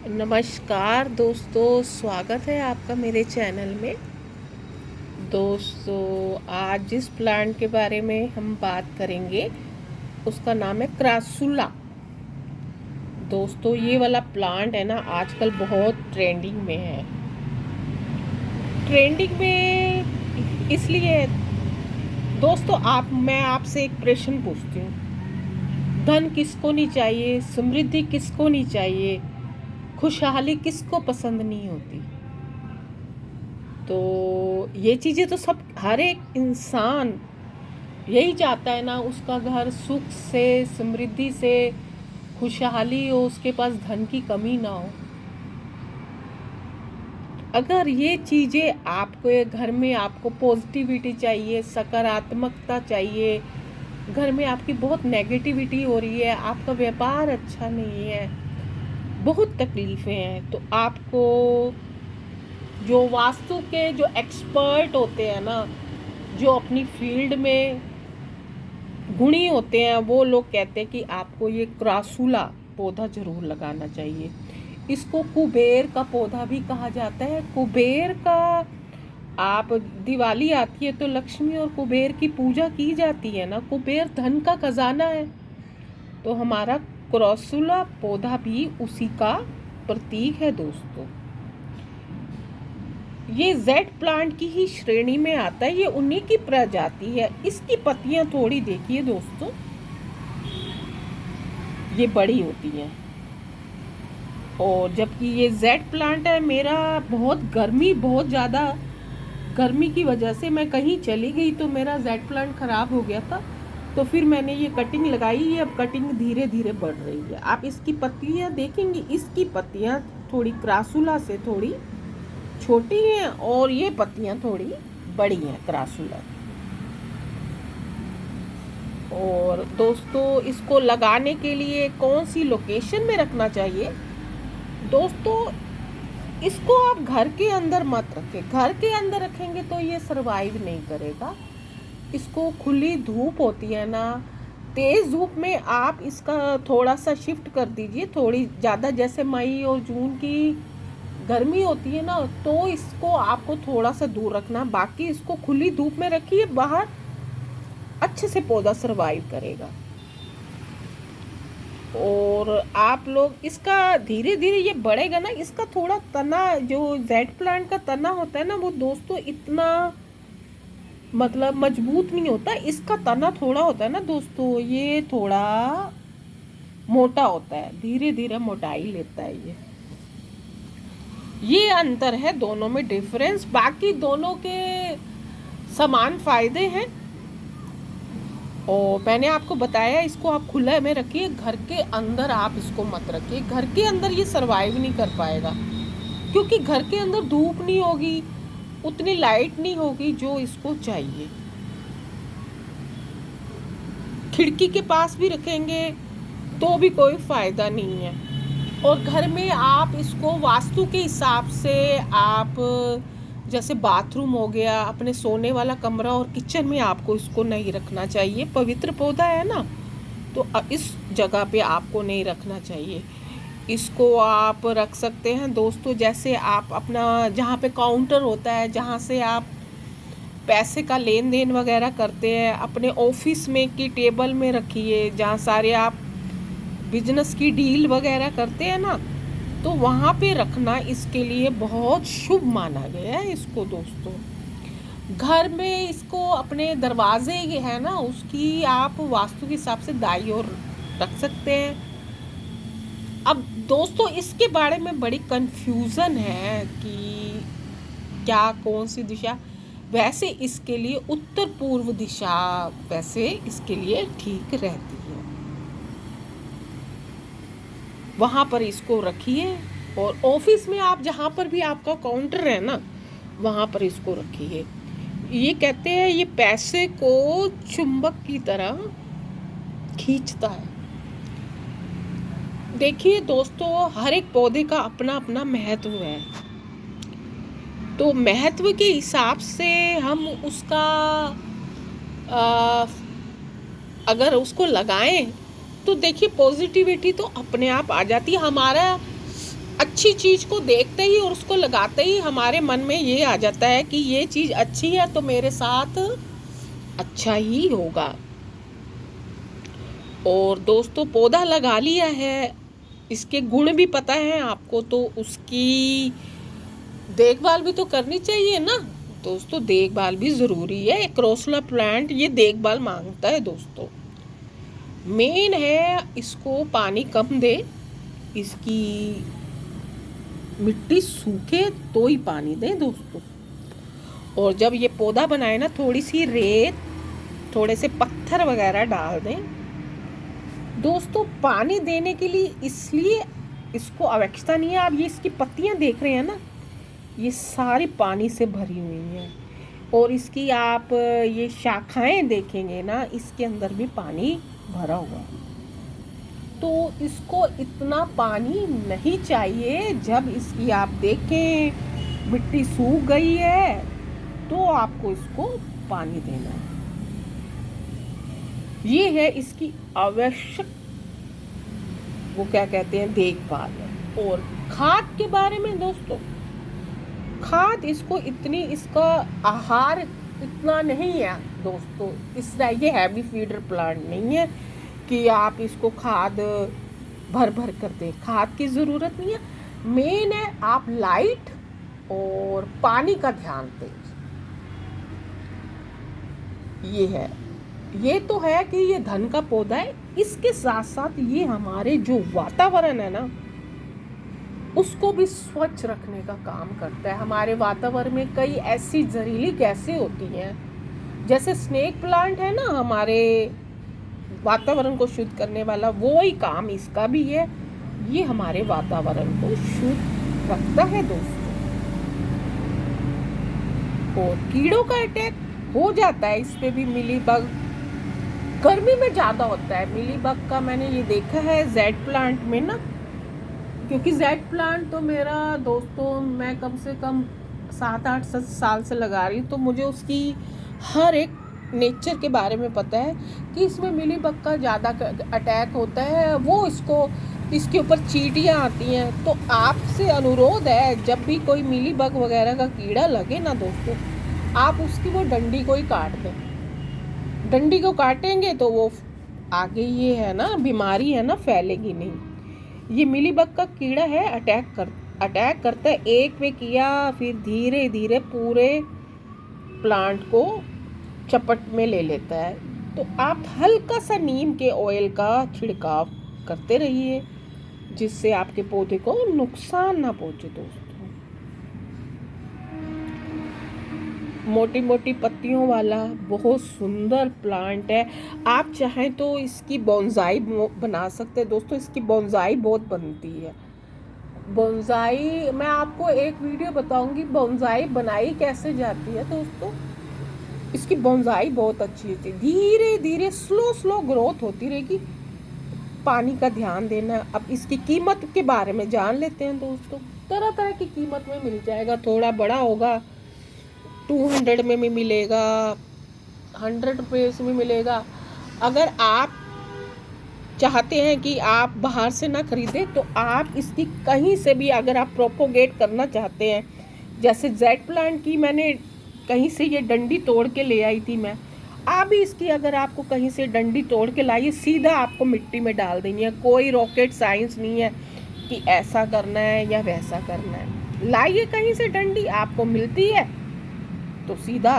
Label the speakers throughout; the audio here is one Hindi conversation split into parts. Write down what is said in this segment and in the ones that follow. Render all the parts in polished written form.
Speaker 1: नमस्कार दोस्तों, स्वागत है आपका मेरे चैनल में। दोस्तों, आज जिस प्लांट के बारे में हम बात करेंगे उसका नाम है क्रासुला। दोस्तों, ये वाला प्लांट है ना, आजकल बहुत ट्रेंडिंग में है। ट्रेंडिंग में इसलिए दोस्तों, मैं आपसे एक प्रश्न पूछती हूँ। धन किसको नहीं चाहिए, समृद्धि किसको नहीं चाहिए, खुशहाली किसको पसंद नहीं होती। तो ये चीज़ें तो सब हर एक इंसान यही चाहता है ना, उसका घर सुख से, समृद्धि से, खुशहाली हो, उसके पास धन की कमी ना हो। अगर ये चीज़ें आपके घर में, आपको पॉजिटिविटी चाहिए, सकारात्मकता चाहिए, घर में आपकी बहुत नेगेटिविटी हो रही है, आपका व्यापार अच्छा नहीं है, बहुत तकलीफ़ें हैं, तो आपको जो वास्तु के जो एक्सपर्ट होते हैं ना, जो अपनी फील्ड में गुणी होते हैं, वो लोग कहते हैं कि आपको ये क्रासुला पौधा ज़रूर लगाना चाहिए। इसको कुबेर का पौधा भी कहा जाता है। कुबेर का, आप दिवाली आती है तो लक्ष्मी और कुबेर की पूजा की जाती है ना, कुबेर धन का खजाना है। तो हमारा क्रासुला पौधा भी उसी का प्रतीक है दोस्तों। ये जेड प्लांट की ही श्रेणी में आता है, ये उन्हीं की प्रजाति है। इसकी पत्तियां थोड़ी देखिए दोस्तों, ये बड़ी होती हैं। और जबकि ये जेड प्लांट है, मेरा बहुत ज़्यादा गर्मी की वजह से मैं कहीं चली गई तो मेरा जेड प्लांट ख़राब हो गया था। तो फिर मैंने ये कटिंग लगाई, ये अब कटिंग धीरे धीरे बढ़ रही है। आप इसकी पत्तियां देखेंगे, इसकी पत्तियां थोड़ी क्रासुला से थोड़ी छोटी हैं और ये पत्तियां थोड़ी बड़ी हैं क्रासुला। और दोस्तों, इसको लगाने के लिए कौन सी लोकेशन में रखना चाहिए? दोस्तों, इसको आप घर के अंदर मत रखें। घर के अंदर रखेंगे तो ये सरवाइव नहीं करेगा। इसको खुली धूप होती है ना, तेज़ धूप में आप इसका थोड़ा सा शिफ्ट कर दीजिए, थोड़ी ज़्यादा। जैसे मई और जून की गर्मी होती है ना, तो इसको आपको थोड़ा सा दूर रखना। बाकी इसको खुली धूप में रखिए, बाहर अच्छे से पौधा सरवाइव करेगा। और आप लोग इसका धीरे धीरे ये बढ़ेगा ना। इसका थोड़ा तना, जो जेड प्लांट का तना होता है ना, वो दोस्तों इतना मतलब मजबूत नहीं होता। इसका तना थोड़ा होता है ना दोस्तों, ये थोड़ा मोटा होता है, धीरे धीरे मोटाई लेता है। ये अंतर है दोनों में, डिफरेंस। बाकी दोनों के समान फायदे हैं। और मैंने आपको बताया, इसको आप खुले में रखिए, घर के अंदर आप इसको मत रखिए। घर के अंदर ये सरवाइव नहीं कर पाएगा, क्योंकि घर के अंदर धूप नहीं होगी, उतनी लाइट नहीं होगी जो इसको चाहिए। खिड़की के पास भी रखेंगे तो भी कोई फ़ायदा नहीं है। और घर में आप इसको वास्तु के हिसाब से, आप जैसे बाथरूम हो गया, अपने सोने वाला कमरा और किचन में आपको इसको नहीं रखना चाहिए। पवित्र पौधा है ना, तो इस जगह पे आपको नहीं रखना चाहिए। इसको आप रख सकते हैं दोस्तों, जैसे आप अपना जहाँ पे काउंटर होता है, जहाँ से आप पैसे का लेन देन वगैरह करते हैं, अपने ऑफिस में की टेबल में रखिए, जहाँ सारे आप बिजनेस की डील वगैरह करते हैं ना, तो वहाँ पे रखना इसके लिए बहुत शुभ माना गया है इसको दोस्तों। घर में इसको अपने दरवाजे है ना, उसकी आप वास्तु के हिसाब से दाईं ओर रख सकते हैं। अब दोस्तों, इसके बारे में बड़ी कंफ्यूजन है कि क्या, कौन सी दिशा। वैसे इसके लिए उत्तर पूर्व दिशा वैसे इसके लिए ठीक रहती है, वहाँ पर इसको रखिए। और ऑफिस में आप जहाँ पर भी आपका काउंटर है ना, वहाँ पर इसको रखिए। ये कहते हैं ये पैसे को चुंबक की तरह खींचता है। देखिए दोस्तों, हर एक पौधे का अपना अपना महत्व है, तो महत्व के हिसाब से हम उसका अगर उसको लगाएं तो देखिए पॉजिटिविटी तो अपने आप आ जाती है। हमारा अच्छी चीज़ को देखते ही और उसको लगाते ही हमारे मन में ये आ जाता है कि ये चीज़ अच्छी है तो मेरे साथ अच्छा ही होगा। और दोस्तों पौधा लगा लिया है, इसके गुण भी पता है आपको, तो उसकी देखभाल भी तो करनी चाहिए ना दोस्तों। देखभाल भी ज़रूरी है। क्रोसुला प्लांट ये देखभाल मांगता है दोस्तों। मेन है इसको पानी कम दे, इसकी मिट्टी सूखे तो ही पानी दें दोस्तों। और जब ये पौधा बनाए ना, थोड़ी सी रेत, थोड़े से पत्थर वगैरह डाल दें दोस्तों पानी देने के लिए। इसलिए इसको आवश्यकता नहीं है। आप ये इसकी पत्तियां देख रहे हैं ना, ये सारी पानी से भरी हुई हैं। और इसकी आप ये शाखाएं देखेंगे ना, इसके अंदर भी पानी भरा हुआ है। तो इसको इतना पानी नहीं चाहिए। जब इसकी आप देखें मिट्टी सूख गई है तो आपको इसको पानी देना है। ये है इसकी आवश्यक, वो क्या कहते हैं, देखभाल है। और खाद के बारे में दोस्तों, खाद इसको इतनी, इसका आहार इतना नहीं है दोस्तों। ये हैवी फीडर प्लांट नहीं है कि आप इसको खाद भर भर कर दें। खाद की ज़रूरत नहीं है। मेन है आप लाइट और पानी का ध्यान दें। ये है, ये तो है कि ये धन का पौधा है। इसके साथ साथ ये हमारे जो वातावरण है ना, उसको भी स्वच्छ रखने का काम करता है। हमारे वातावरण में कई ऐसी जहरीली गैसें होती हैं, जैसे स्नेक प्लांट है ना हमारे वातावरण को शुद्ध करने वाला, वो ही काम इसका भी है। ये हमारे वातावरण को शुद्ध रखता है दोस्तों। और कीड़ों का अटैक हो जाता है इस पे भी। मिलीबग गर्मी में ज़्यादा होता है मिलीबग का, मैंने ये देखा है जेड प्लांट में ना। क्योंकि जेड प्लांट तो मेरा दोस्तों, मैं कम से कम 7-8 साल से लगा रही हूँ, तो मुझे उसकी हर एक नेचर के बारे में पता है कि इसमें मिलीबग का ज़्यादा अटैक होता है। वो इसके ऊपर चींटियाँ आती हैं। तो आपसे अनुरोध है, जब भी कोई मिलीबग वगैरह का कीड़ा लगे ना दोस्तों, आप उसकी वो डंडी को ही काट दें। डंडी को काटेंगे तो वो आगे, ये है ना बीमारी है ना, फैलेगी नहीं। ये मिलीबग का कीड़ा है, अटैक करता है। एक पे किया, फिर धीरे धीरे पूरे प्लांट को चपट में ले लेता है। तो आप हल्का सा नीम के ऑयल का छिड़काव करते रहिए, जिससे आपके पौधे को नुकसान ना पहुंचे दोस्तों। मोटी मोटी पत्तियों वाला बहुत सुंदर प्लांट है। आप चाहें तो इसकी बोनसाई बना सकते हैं दोस्तों। इसकी बोनसाई बहुत बनती है। बोनसाई मैं आपको एक वीडियो बताऊंगी, बोनसाई बनाई कैसे जाती है दोस्तों। इसकी बोनसाई बहुत अच्छी होती है। धीरे धीरे स्लो ग्रोथ होती रहेगी। पानी का ध्यान देना। अब इसकी कीमत के बारे में जान लेते हैं दोस्तों। तरह तरह की कीमत में मिल जाएगा। थोड़ा बड़ा होगा 200 में भी मिलेगा, 100 रुपये में मिलेगा। अगर आप चाहते हैं कि आप बाहर से ना खरीदें, तो आप इसकी कहीं से भी, अगर आप प्रोपोगेट करना चाहते हैं, जैसे जेड प्लांट की मैंने कहीं से ये डंडी तोड़ के ले आई थी मैं, आप भी इसकी अगर आपको कहीं से डंडी तोड़ के लाइए, सीधा आपको मिट्टी में डाल देनी है। कोई रॉकेट साइंस नहीं है कि ऐसा करना है या वैसा करना है। लाइए कहीं से डंडी, आपको मिलती है तो सीधा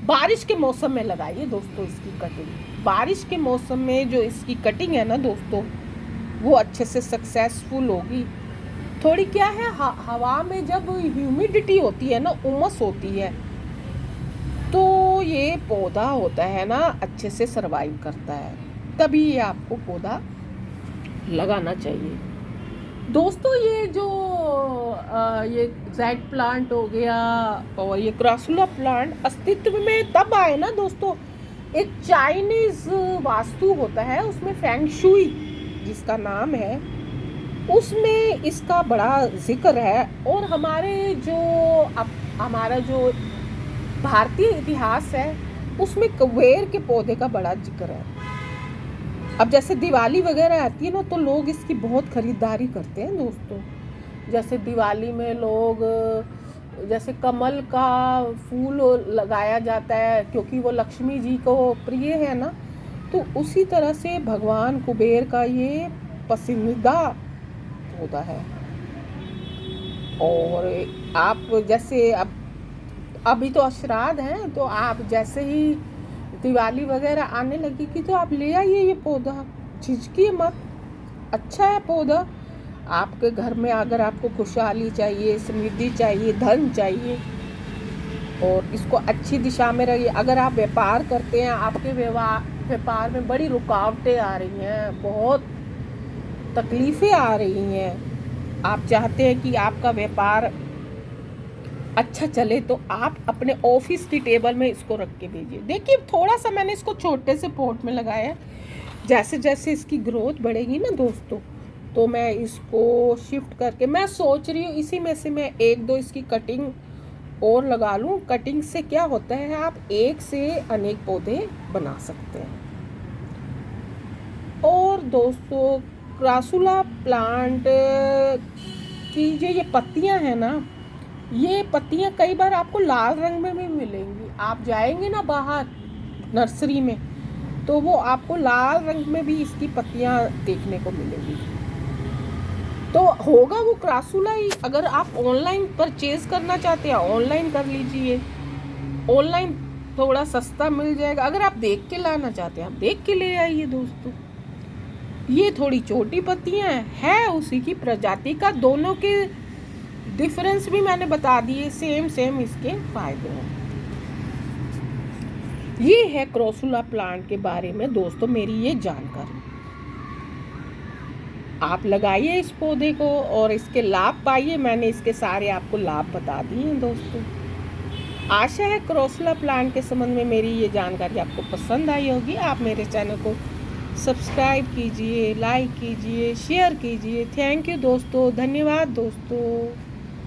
Speaker 1: बारिश के मौसम में लगाइए दोस्तों इसकी कटिंग। बारिश के मौसम में जो इसकी कटिंग है ना दोस्तों, वो अच्छे से सक्सेसफुल होगी। थोड़ी क्या है, हवा में जब ह्यूमिडिटी होती है ना, उमस होती है, तो ये पौधा होता है ना अच्छे से सरवाइव करता है। तभी ये आपको पौधा लगाना चाहिए दोस्तों। ये जो ये जेड प्लांट हो गया और ये क्रोसुला प्लांट अस्तित्व में तब आए ना दोस्तों, एक चाइनीज वास्तु होता है, उसमें फेंग शुई जिसका नाम है, उसमें इसका बड़ा जिक्र है। और हमारा जो भारतीय इतिहास है, उसमें कुबेर के पौधे का बड़ा जिक्र है। अब जैसे दिवाली वगैरह आती है ना, तो लोग इसकी बहुत खरीदारी करते हैं दोस्तों। जैसे दिवाली में लोग जैसे कमल का फूल लगाया जाता है क्योंकि वो लक्ष्मी जी को प्रिय है ना, तो उसी तरह से भगवान कुबेर का ये पसंदीदा पौधा है। और आप जैसे अब अभी तो श्राद्ध है, तो आप जैसे ही दिवाली वगैरह आने लगेगी तो आप ले आइए ये पौधा, झिझकिए मत, अच्छा है पौधा। आपके घर में अगर आपको खुशहाली चाहिए, समृद्धि चाहिए, धन चाहिए, और इसको अच्छी दिशा में रहिए। अगर आप व्यापार करते हैं, आपके व्यापार में बड़ी रुकावटें आ रही हैं, बहुत तकलीफ़ें आ रही हैं, आप चाहते हैं कि आपका व्यापार अच्छा चले, तो आप अपने ऑफिस की टेबल में इसको रख के भेजिए। देखिए थोड़ा सा मैंने इसको छोटे से पॉट में लगाया, जैसे जैसे इसकी ग्रोथ बढ़ेगी ना दोस्तों, तो मैं इसको शिफ्ट करके, मैं सोच रही हूँ इसी में से मैं 1-2 इसकी कटिंग और लगा लूँ। कटिंग से क्या होता है, आप एक से अनेक पौधे बना सकते हैं। और दोस्तों क्रासुला प्लांट की जो ये पत्तियां हैं ना, ये पत्तियां कई बार आपको लाल रंग में भी मिलेंगी। आप जाएंगे ना बाहर नर्सरी में, तो वो आपको लाल रंग में भी इसकी पत्तियां देखने को मिलेंगी। तो होगा वो क्रासुला ही। अगर आप ऑनलाइन परचेज करना चाहते हैं, ऑनलाइन कर लीजिए, ऑनलाइन थोड़ा सस्ता मिल जाएगा। अगर आप देख के लाना चाहते हैं, आप देख के ले आइए दोस्तों। ये थोड़ी छोटी पत्तियां हैं उसी की प्रजाति का, दोनों के डिफरेंस भी मैंने बता दिए, सेम इसके फायदे हैं। ये है क्रासुला प्लांट के बारे में दोस्तों मेरी ये जानकारी। आप लगाइए इस पौधे को और इसके लाभ पाइए। मैंने इसके सारे आपको लाभ बता दिए हैं दोस्तों। आशा है क्रासुला प्लांट के संबंध में मेरी ये जानकारी आपको पसंद आई होगी। आप मेरे चैनल को सब्सक्राइब कीजिए, लाइक कीजिए, शेयर कीजिए। थैंक यू दोस्तों, धन्यवाद दोस्तों।